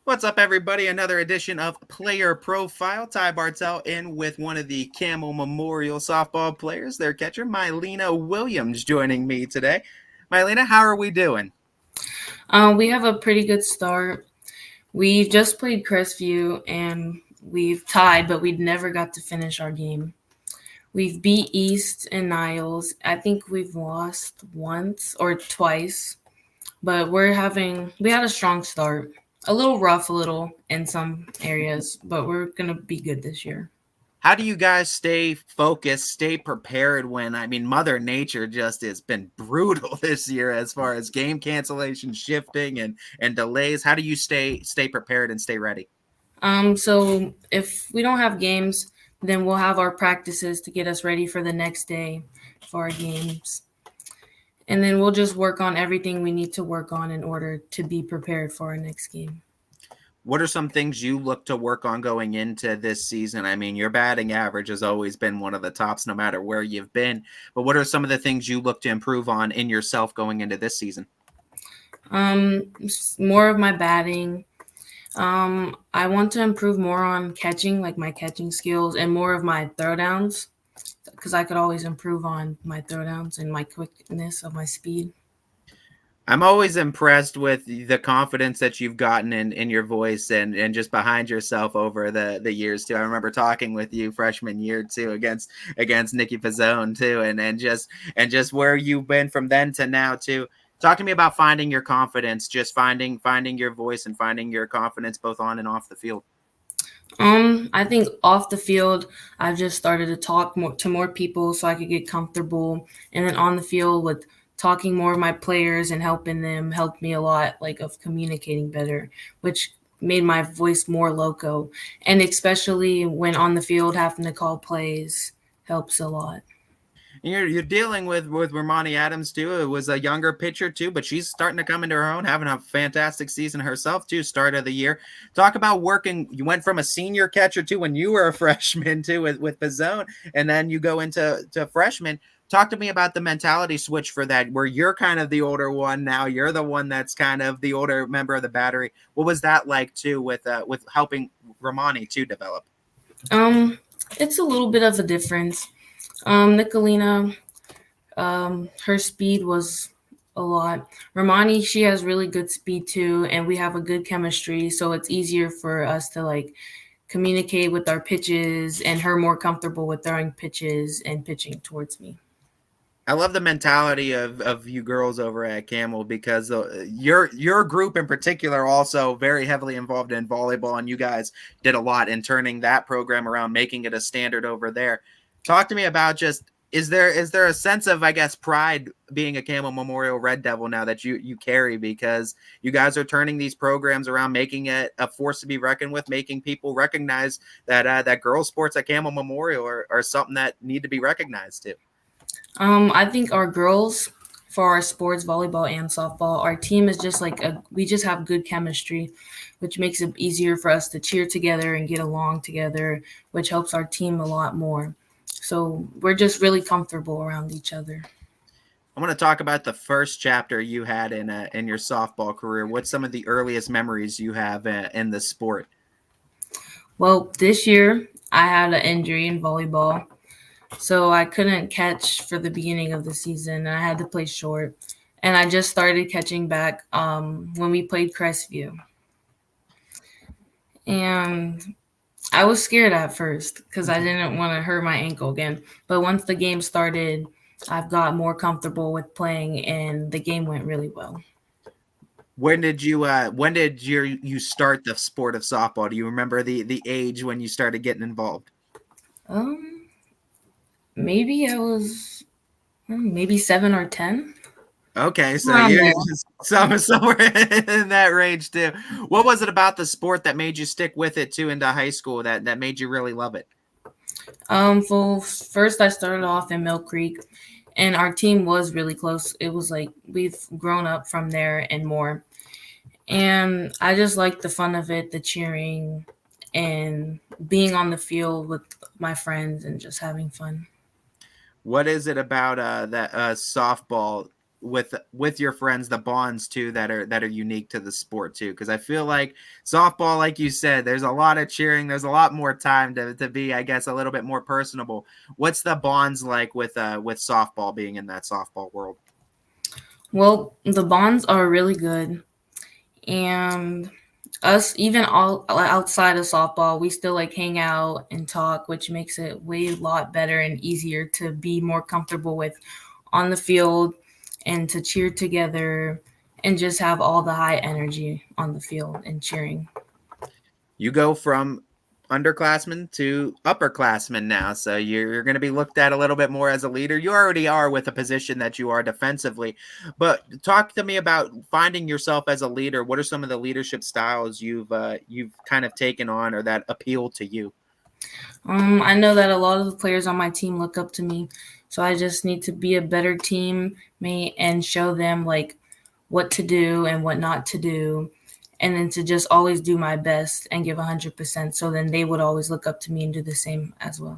What's up, everybody? Another edition of Player Profile. Ty Bartell in with one of the Campbell Memorial softball players, their catcher, Mylena Williams, joining me today. Mylena, how are we doing? We have a pretty good start. We just played Crestview and we've tied, but we never got to finish our game. We've beat East and Niles. I think we've lost once or twice, but we had a strong start. A little rough, a little in some areas, but we're gonna be good this year. How do you guys stay focused, stay prepared when, Mother Nature just has been brutal this year as far as game cancellation, shifting, and delays? How do you stay prepared and stay ready? So if we don't have games, then we'll have our practices to get us ready for the next day for our games. And then we'll just work on everything we need to work on in order to be prepared for our next game. What are some things you look to work on going into this season? I mean, your batting average has always been one of the tops, no matter where you've been. But what are some of the things you look to improve on in yourself going into this season? More of my batting. I want to improve more on catching, like my catching skills, and more of my throwdowns, because I could always improve on my throwdowns and my quickness of my speed. I'm always impressed with the confidence that you've gotten in your voice and just behind yourself over the years too. I remember talking with you freshman year too against Nikki Pizzone too, and just where you've been from then to now too. Talk to me about finding your confidence, just finding your voice and finding your confidence both on and off the field. I think off the field, I've just started to talk more to more people so I could get comfortable, and then on the field with talking more of my players and helping them helped me a lot, like of communicating better, which made my voice more loco, and especially when on the field having to call plays helps a lot. You're dealing with Ramani Adams too. It was a younger pitcher too, but she's starting to come into her own, having a fantastic season herself too. Start of the year. Talk about working. You went from a senior catcher too when you were a freshman too with Pizzone, and then you go into freshman. Talk to me about the mentality switch for that, where you're kind of the older one now. You're the one that's kind of the older member of the battery. What was that like too with helping Ramani to develop? Um, it's a little bit of a difference. Nicolina, her speed was a lot. Romani, she has really good speed too, and we have a good chemistry, so it's easier for us to like communicate with our pitches and her more comfortable with throwing pitches and pitching towards me. I love the mentality of you girls over at Camel because your group in particular also very heavily involved in volleyball, and you guys did a lot in turning that program around, making it a standard over there. Talk to me about just is there a sense of, I guess, pride being a Camel Memorial Red Devil now that you carry, because you guys are turning these programs around, making it a force to be reckoned with, making people recognize that girls sports at Camel Memorial are something that need to be recognized too. I think our girls, for our sports, volleyball and softball, our team is just like we just have good chemistry, which makes it easier for us to cheer together and get along together, which helps our team a lot more. So we're just really comfortable around each other. I want to talk about the first chapter you had in your softball career. What's some of the earliest memories you have in the sport? Well, this year I had an injury in volleyball, so I couldn't catch for the beginning of the season, and I had to play short. And I just started catching back when we played Crestview, and I was scared at first because I didn't want to hurt my ankle again. But once the game started, I've got more comfortable with playing, and the game went really well. When did you start the sport of softball? Do you remember the age when you started getting involved? Um, Maybe I was maybe 7 or 10 Okay, so around you're there. just somewhere in that range too. What was it about the sport that made you stick with it too into high school that made you really love it? For first I started off in Mill Creek, and our team was really close. It was like we've grown up from there and more. And I just like the fun of it, the cheering, and being on the field with my friends and just having fun. What is it about that softball with your friends, the bonds too that are unique to the sport too, because I feel like softball, like you said, there's a lot of cheering, there's a lot more time to be, I guess, a little bit more personable. What's the bonds like with softball, being in that softball world? Well, the bonds are really good, and us even all outside of softball, we still like hang out and talk, which makes it way a lot better and easier to be more comfortable with on the field and to cheer together and just have all the high energy on the field and cheering. You go from underclassmen to upperclassmen now, so you're going to be looked at a little bit more as a leader. You already are with a position that you are defensively, but talk to me about finding yourself as a leader. What are some of the leadership styles you've kind of taken on or that appeal to you? I know that a lot of the players on my team look up to me, so I just need to be a better teammate and show them like what to do and what not to do, and then to just always do my best and give 100%. So then they would always look up to me and do the same as well.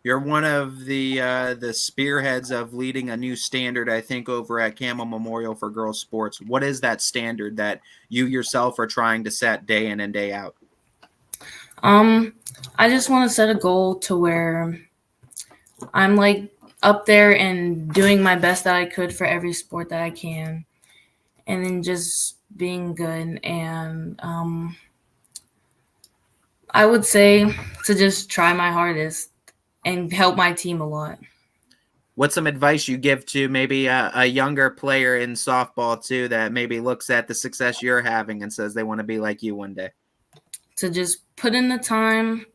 You're one of the spearheads of leading a new standard, I think, over at Campbell Memorial for Girls Sports. What is that standard that you yourself are trying to set day in and day out? Um, I just want to set a goal to where I'm like up there and doing my best that I could for every sport that I can, and then just being good. And I would say to just try my hardest and help my team a lot. What's some advice you give to maybe a younger player in softball too that maybe looks at the success you're having and says they want to be like you one day? To just put in the time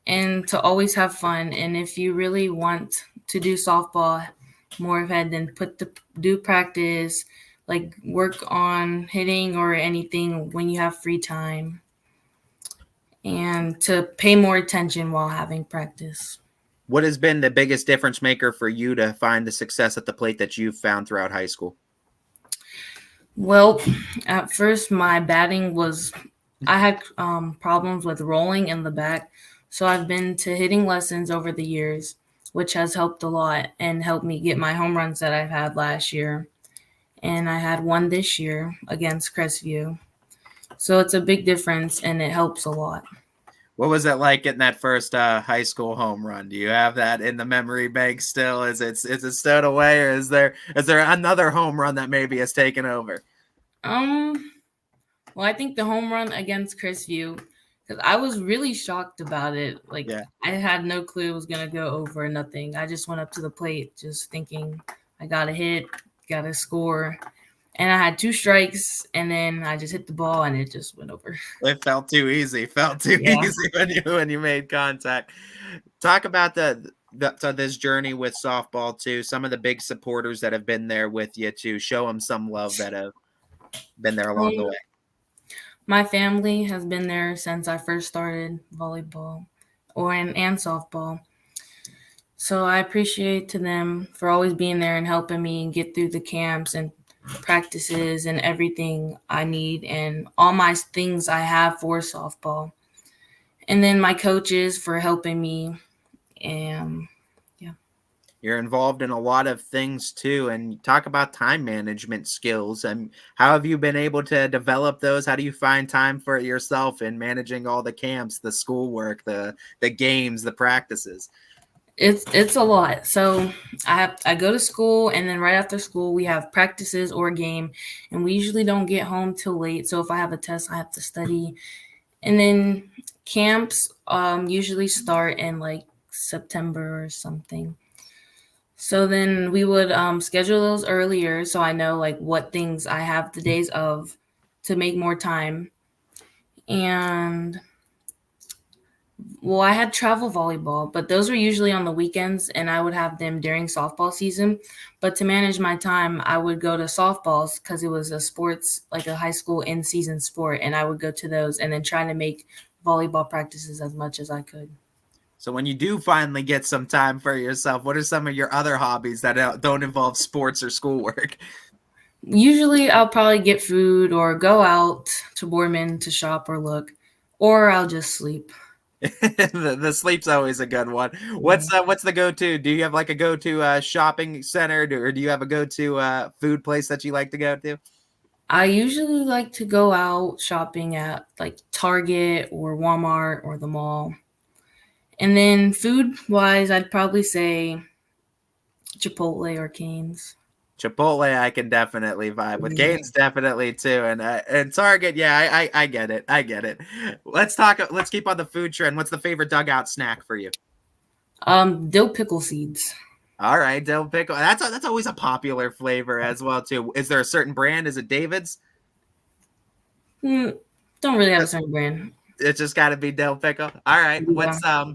and to always have fun. And if you really want to do softball more of it, then do practice, like work on hitting or anything when you have free time, and to pay more attention while having practice. What has been the biggest difference maker for you to find the success at the plate that you've found throughout high school? Well, at first my batting was I had problems with rolling in the back, so I've been to hitting lessons over the years, which has helped a lot and helped me get my home runs that I've had last year. And I had one this year against Crestview. So it's a big difference and it helps a lot. What was it like getting that first high school home run? Do you have that in the memory bank still? Is it stowed away, or is there another home run that maybe has taken over? Um, well, I think the home run against Crestview, because I was really shocked about it. Like, Yeah. I had no clue it was going to go over, nothing. I just went up to the plate just thinking I got a hit, got a score. And I had two strikes, and then I just hit the ball, and it just went over. It felt too easy. Felt too Yeah. easy when you made contact. Talk about so this journey with softball too. Some of the big supporters that have been there with you to show them some love that have been there along the Um, way. my family has been there since I first started volleyball and softball. So I appreciate to them for always being there and helping me and get through the camps and practices and everything I need and all my things I have for softball. And then my coaches for helping me. And yeah. You're involved in a lot of things too, and talk about time management skills. And how have you been able to develop those? How do you find time for yourself in managing all the camps, the schoolwork, the games, the practices? It's a lot. So I go to school, and then right after school we have practices or a game, and we usually don't get home till late. So if I have a test, I have to study. And then camps usually start in like September or something. So then we would schedule those earlier so I know like what things I have the days of to make more time. And well, I had travel volleyball, but those were usually on the weekends and I would have them during softball season. But to manage my time, I would go to softballs because it was a sports, like a high school in season sport. And I would go to those and then try to make volleyball practices as much as I could. So when you do finally get some time for yourself, what are some of your other hobbies that don't involve sports or schoolwork? Usually I'll probably get food or go out to Boardman to shop or look, or I'll just sleep. The sleep's always a good one. Yeah. What's the go-to? Do you have like a go-to shopping center, or do you have a go-to food place that you like to go to? I usually like to go out shopping at like Target or Walmart or the mall. And then food wise, I'd probably say Chipotle or Cane's. Chipotle, I can definitely vibe with. Yeah. Cane's definitely too, and Target, yeah, I get it, I get it. Let's talk. Let's keep on the food trend. What's the favorite dugout snack for you? Dill pickle seeds. All right, dill pickle. That's always a popular flavor as well too. Is there a certain brand? Is it David's? Mm, don't really have a certain brand. It's just got to be dill pickle. All right. Yeah.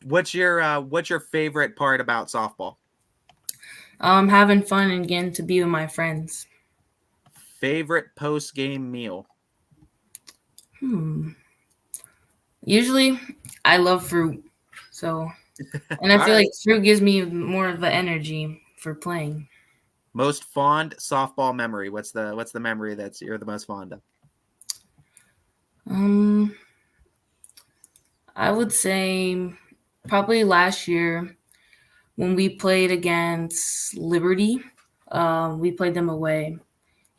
What's your favorite part about softball? Having fun and getting to be with my friends. Favorite post game meal? Hmm. Usually, I love fruit. So, and I All feel like right. fruit gives me more of the energy for playing. Most fond softball memory. What's the memory that's you're the most fond of? Um, I would say probably last year when we played against Liberty. We played them away,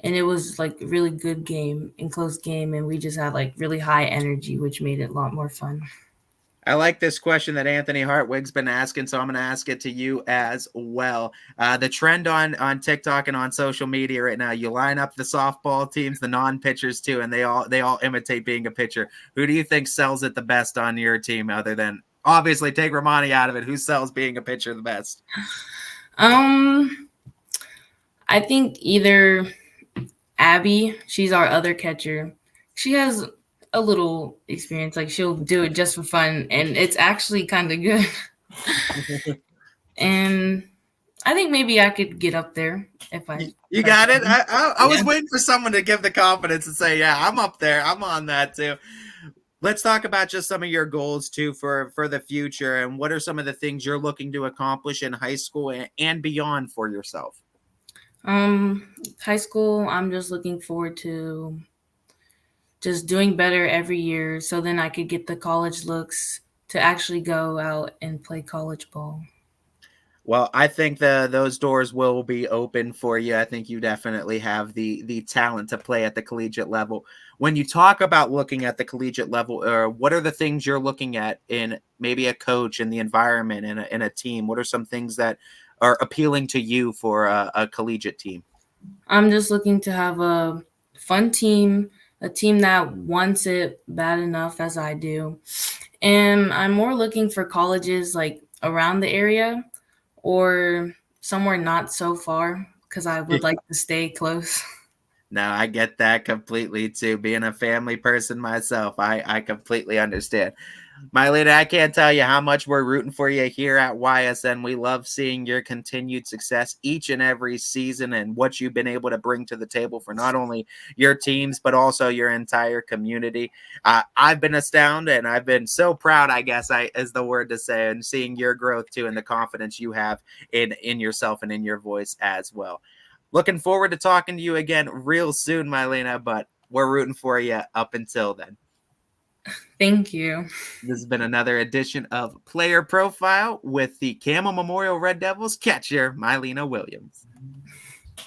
and it was like a really good game and close game, and we just had like really high energy, which made it a lot more fun. I like this question that Anthony Hartwig's been asking, so I'm going to ask it to you as well. The trend on TikTok and on social media right now, you line up the softball teams, the non-pitchers too, and they all imitate being a pitcher. Who do you think sells it the best on your team, other than obviously take Romani out of it? Who sells being a pitcher the best? Um, I think either Abby, she's our other catcher. She has a little experience. Like she'll do it just for fun, and it's actually kind of good. And I think maybe I could get up there if I. You If I got it. can. I was Yeah. waiting for someone to give the confidence and say, "Yeah, I'm up there. I'm on that too." Let's talk about just some of your goals too for the future, and what are some of the things you're looking to accomplish in high school and beyond for yourself. High school. I'm just looking forward to just doing better every year, so then I could get the college looks to actually go out and play college ball. Well, I think those doors will be open for you. I think you definitely have the talent to play at the collegiate level. When you talk about looking at the collegiate level, what are the things you're looking at in maybe a coach, in the environment, in a team? What are some things that are appealing to you for a collegiate team? I'm just looking to have a fun team, a team that wants it bad enough as I do. And I'm more looking for colleges like around the area or somewhere not so far because I would like to stay close. No, I get that completely too. Being a family person myself, I completely understand. Mylena, I can't tell you how much we're rooting for you here at YSN. We love seeing your continued success each and every season and what you've been able to bring to the table for not only your teams, but also your entire community. I've been astounded and I've been so proud, I guess, is the word to say, and seeing your growth too and the confidence you have in yourself and in your voice as well. Looking forward to talking to you again real soon, Mylena, but we're rooting for you up until then. Thank you. This has been another edition of Player Profile with the Campbell Memorial Red Devils catcher, Mylena Williams.